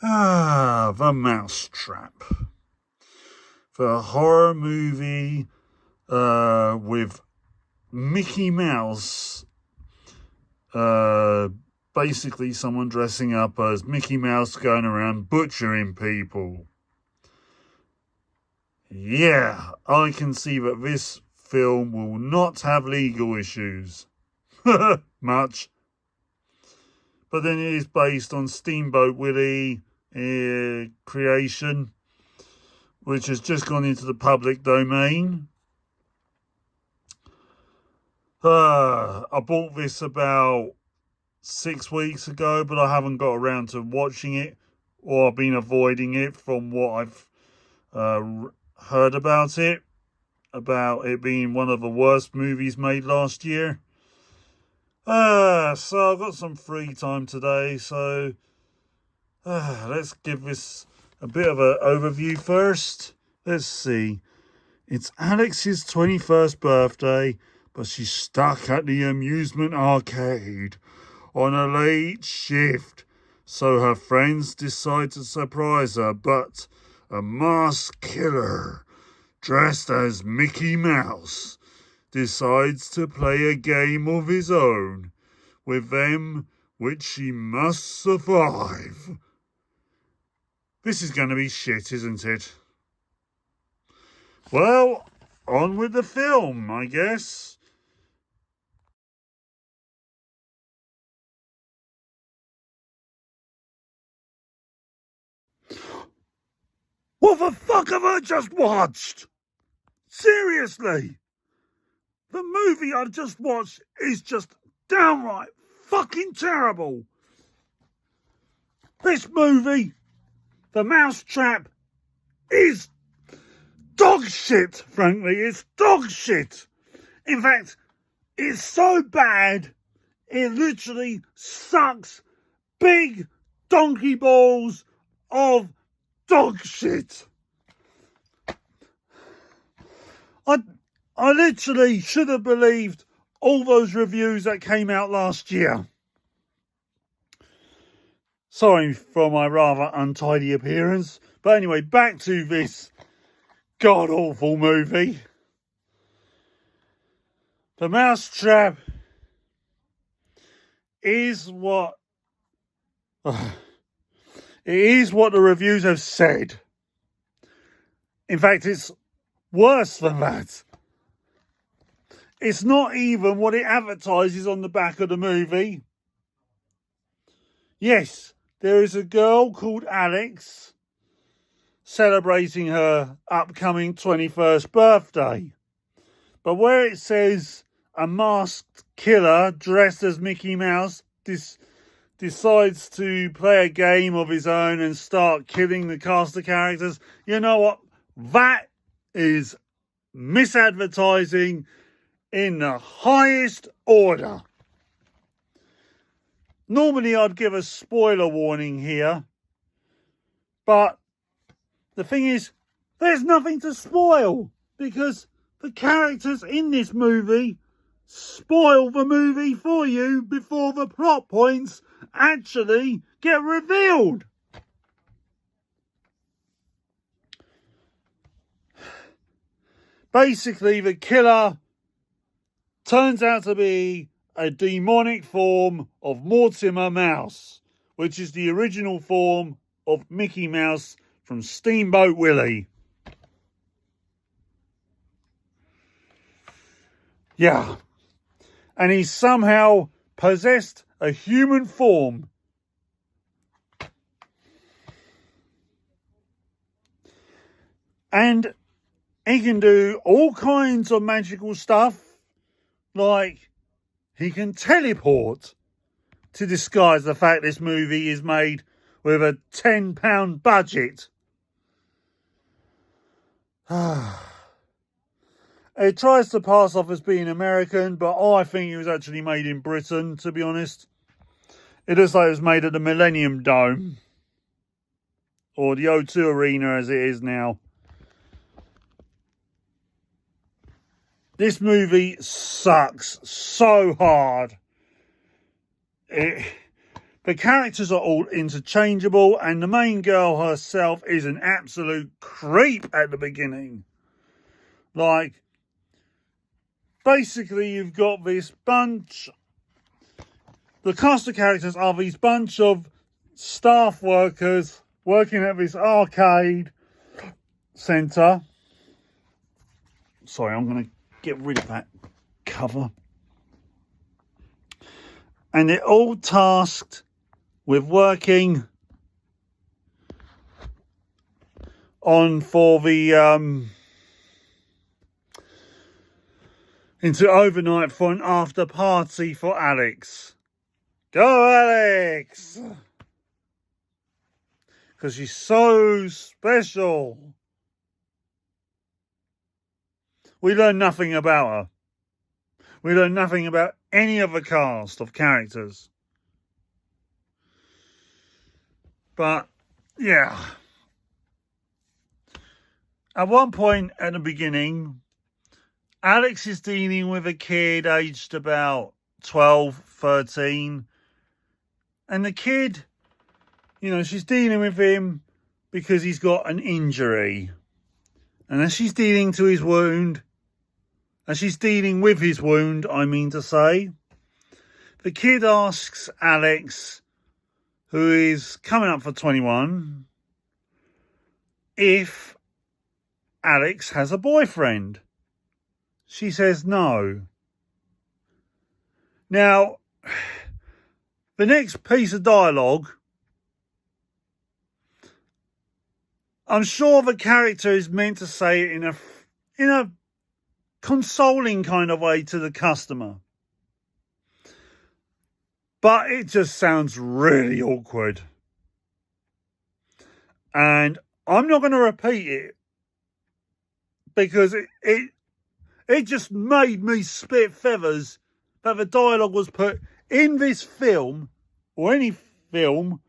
The Mousetrap. The horror movie with Mickey Mouse. Basically someone dressing up as Mickey Mouse going around butchering people. Yeah, I can see that this film will not have legal issues. Much. But then it is based on Steamboat Willie creation, which has just gone into the public domain. I bought this about 6 weeks ago, but I haven't got around to watching it, or I've been avoiding it from what I've heard about it being one of the worst movies made last year. So I've got some free time today, so let's give this a bit of an overview first. Let's see. It's Alex's 21st birthday, but she's stuck at the amusement arcade on a late shift, so her friends decide to surprise her, but a masked killer dressed as Mickey Mouse decides to play a game of his own with them, which she must survive. This is going to be shit, isn't it? Well, on with the film, I guess. What the fuck have I just watched? Seriously? The movie I've just watched is just downright fucking terrible. This movie, The Mousetrap, is dog shit, frankly. It's dog shit. In fact, it's so bad, it literally sucks big donkey balls of dog shit. I literally should have believed all those reviews that came out last year. Sorry for my rather untidy appearance. But anyway, back to this god-awful movie. The Mousetrap is what... it is what the reviews have said. In fact, it's worse than that. It's not even what it advertises on the back of the movie. Yes, there is a girl called Alex celebrating her upcoming 21st birthday. But where it says a masked killer dressed as Mickey Mouse decides to play a game of his own and start killing the cast of characters, you know what? That is misadvertising in the highest order. Normally I'd give a spoiler warning here, but the thing is, there's nothing to spoil, because the characters in this movie spoil the movie for you before the plot points actually get revealed. Basically, the killer turns out to be a demonic form of Mortimer Mouse, which is the original form of Mickey Mouse from Steamboat Willie. Yeah. And he's somehow possessed a human form. And he can do all kinds of magical stuff, like he can teleport, to disguise the fact this movie is made with a £10 budget. It tries to pass off as being American, but I think it was actually made in Britain, to be honest. It looks like it was made at the Millennium Dome, or the O2 Arena as it is now. This movie sucks so hard. The characters are all interchangeable, and the main girl herself is an absolute creep at the beginning. Like, basically, you've got this bunch. The cast of characters are these bunch of staff workers working at this arcade centre. Sorry, I'm going to get rid of that cover. And they're all tasked with working on for the into overnight for an after party for Alex. Go Alex! Because she's so special. We learn nothing about her. We learn nothing about any of the cast of characters. But, yeah. At one point at the beginning, Alex is dealing with a kid aged about 12, 13. And the kid, you know, she's dealing with him because he's got an injury. And as she's dealing with his wound, I mean to say, the kid asks Alex, who is coming up for 21, if Alex has a boyfriend. She says no. Now, the next piece of dialogue, I'm sure the character is meant to say it in a consoling kind of way to the customer. But it just sounds really awkward. And I'm not going to repeat it because it just made me spit feathers that the dialogue was put in this film or any film.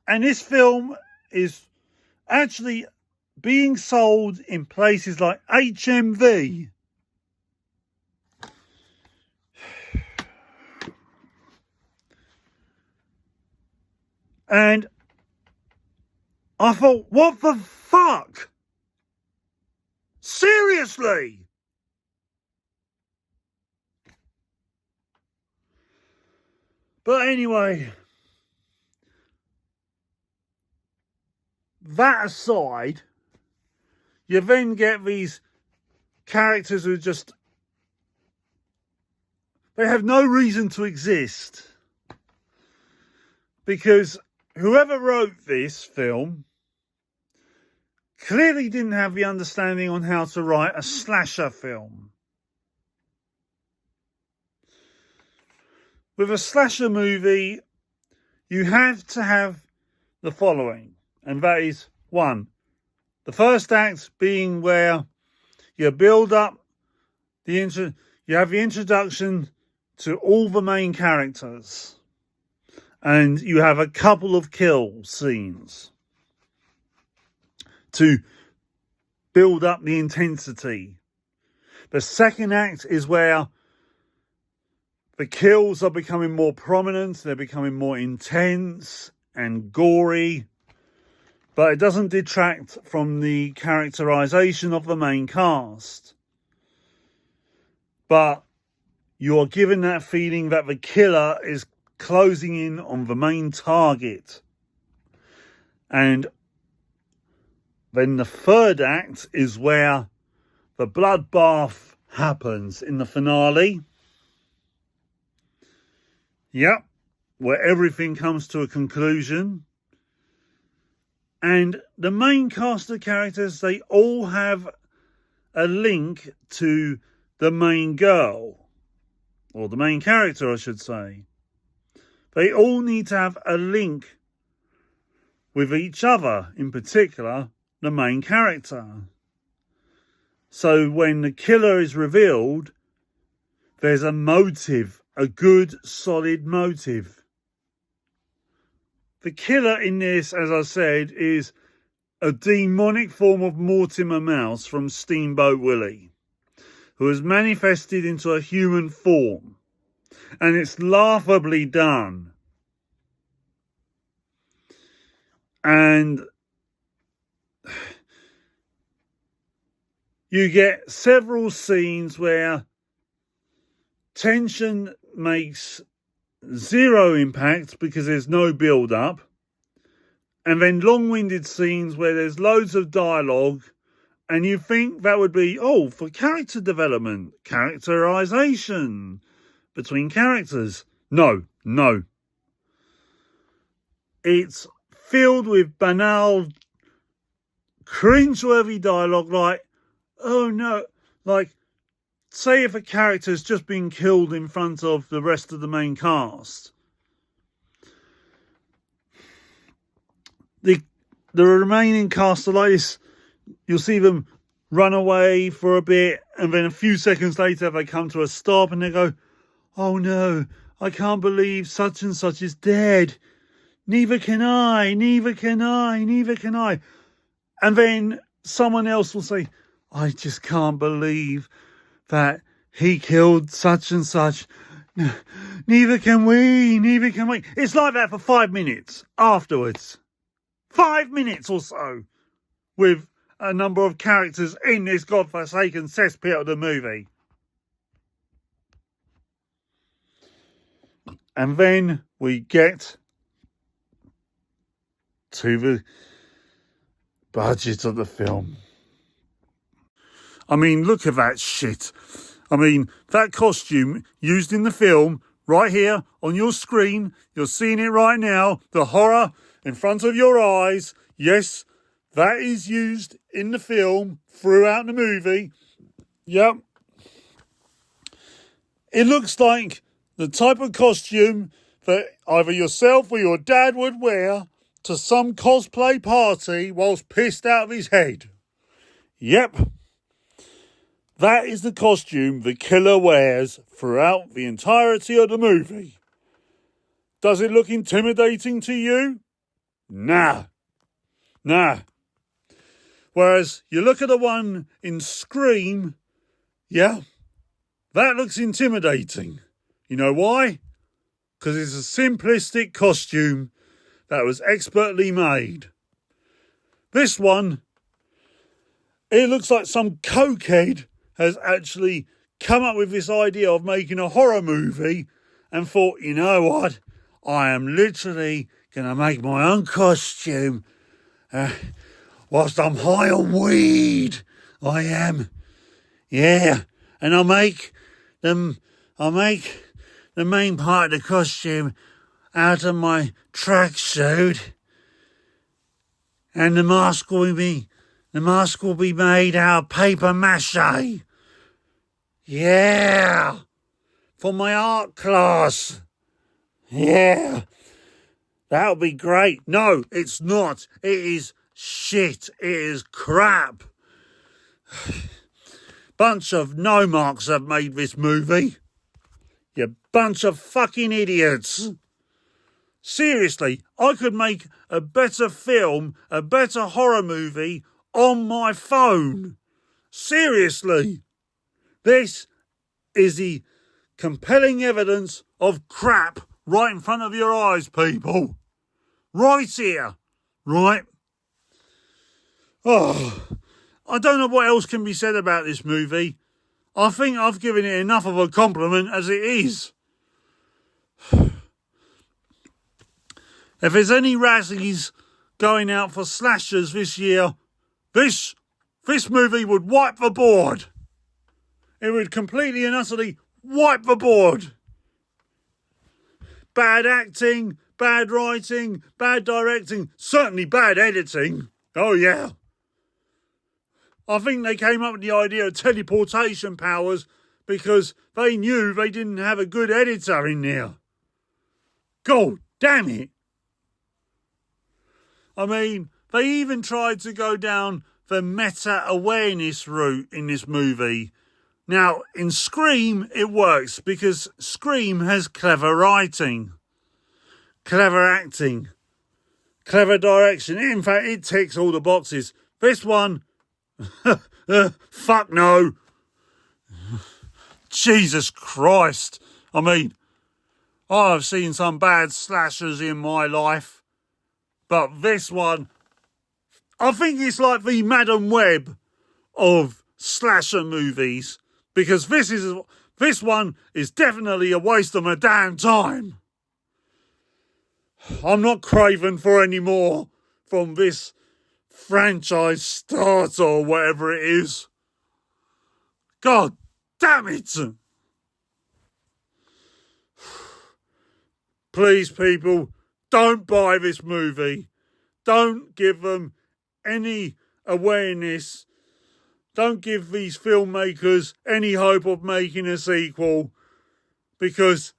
And this film is actually being sold in places like HMV. And I thought, what the fuck? Seriously? But anyway, that aside, you then get these characters who just, they have no reason to exist. Because whoever wrote this film clearly didn't have the understanding on how to write a slasher film. With a slasher movie, you have to have the following, and that is, 1, the first act being where you build up you have the introduction to all the main characters, and you have a couple of kill scenes to build up the intensity. The second act is where the kills are becoming more prominent, they're becoming more intense and gory, but it doesn't detract from the characterization of the main cast. But you are given that feeling that the killer is closing in on the main target. And then the third act is where the bloodbath happens in the finale. Yep, where everything comes to a conclusion. And the main cast of characters, they all have a link to the main girl. Or the main character, I should say. They all need to have a link with each other, in particular, the main character. So when the killer is revealed, there's a motive, a good, solid motive. The killer in this, as I said, is a demonic form of Mortimer Mouse from Steamboat Willie, who has manifested into a human form. And it's laughably done. And you get several scenes where tension makes zero impact because there's no build-up. And then long-winded scenes where there's loads of dialogue, and you think that would be, for character development, characterization between characters. No. It's filled with banal, cringeworthy dialogue like, oh no, like, say if a character's just been killed in front of the rest of the main cast. The remaining cast are like this. You'll see them run away for a bit, and then a few seconds later they come to a stop and they go, oh no, I can't believe such and such is dead. Neither can I. And then someone else will say, I just can't believe that he killed such and such. Neither can we. It's like that for 5 minutes afterwards. 5 minutes or so with a number of characters in this godforsaken cesspit of the movie. And then we get to the budget of the film. I mean, look at that shit. I mean, that costume used in the film, right here on your screen, you're seeing it right now, the horror in front of your eyes. Yes, that is used in the film throughout the movie. Yep. It looks like the type of costume that either yourself or your dad would wear to some cosplay party whilst pissed out of his head. Yep. That is the costume the killer wears throughout the entirety of the movie. Does it look intimidating to you? Nah. Whereas you look at the one in Scream, yeah, that looks intimidating. You know why? Because it's a simplistic costume that was expertly made. This one, it looks like some cokehead has actually come up with this idea of making a horror movie and thought, you know what, I am literally going to make my own costume whilst I'm high on weed. I am. Yeah. And I'll make the main part of the costume out of my tracksuit, and the mask will be made out of paper mache. Yeah, for my art class. Yeah, that'll be great. No, it's not. It is shit. It is crap. Bunch of no marks have made this movie. You bunch of fucking idiots. Seriously, I could make a better film, a better horror movie on my phone. Seriously. This is the compelling evidence of crap right in front of your eyes, people. Right here. Right? Oh, I don't know what else can be said about this movie. I think I've given it enough of a compliment as it is. If there's any Razzies going out for slashers this year, this movie would wipe the board. It would completely and utterly wipe the board. Bad acting, bad writing, bad directing, certainly bad editing. Oh yeah. I think they came up with the idea of teleportation powers because they knew they didn't have a good editor in there. God damn it. I mean, they even tried to go down the meta-awareness route in this movie. Now, in Scream, it works because Scream has clever writing, clever acting, clever direction. In fact, it ticks all the boxes. This one, fuck no. Jesus Christ. I mean, I've seen some bad slashers in my life. But this one, I think it's like the Madam Web of slasher movies, because this one is definitely a waste of my damn time. I'm not craving for any more from this franchise starter or whatever it is. God damn it! Please, people, don't buy this movie. Don't give them any awareness. Don't give these filmmakers any hope of making a sequel, because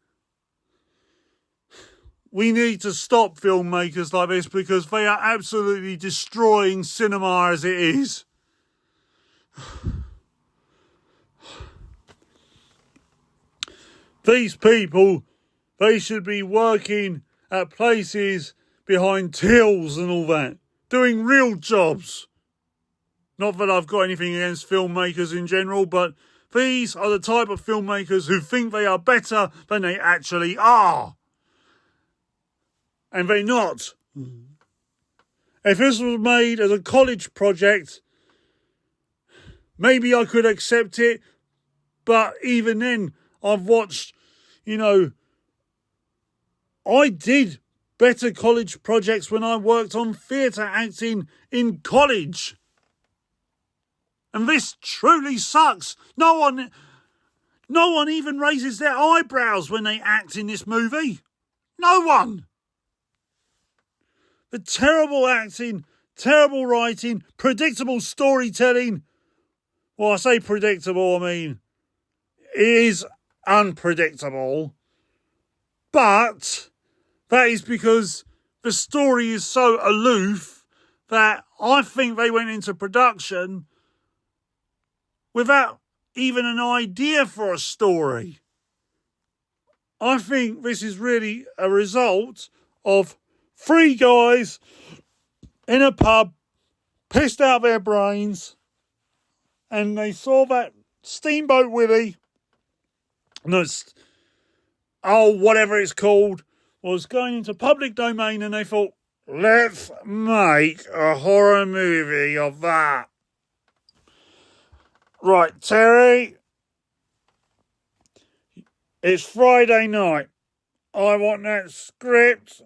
we need to stop filmmakers like this, because they are absolutely destroying cinema as it is. These people, they should be working at places behind tills and all that, doing real jobs. Not that I've got anything against filmmakers in general, but these are the type of filmmakers who think they are better than they actually are. And they're not. If this was made as a college project, maybe I could accept it, but even then, I've watched, I did better college projects when I worked on theatre acting in college. And this truly sucks. No one even raises their eyebrows when they act in this movie. No one. The terrible acting, terrible writing, predictable storytelling. Well, I say predictable, I mean, it is unpredictable. But that is because the story is so aloof that I think they went into production without even an idea for a story. I think this is really a result of three guys in a pub, pissed out their brains, and they saw that Steamboat Willie, whatever it's called, was going into public domain, and they thought, let's make a horror movie of that. Right, Terry, it's Friday night. I want that script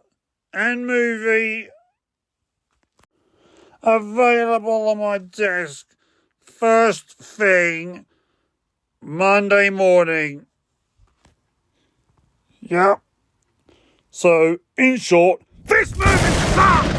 and movie available on my desk first thing Monday morning. Yep. So, in short, this movie sucks!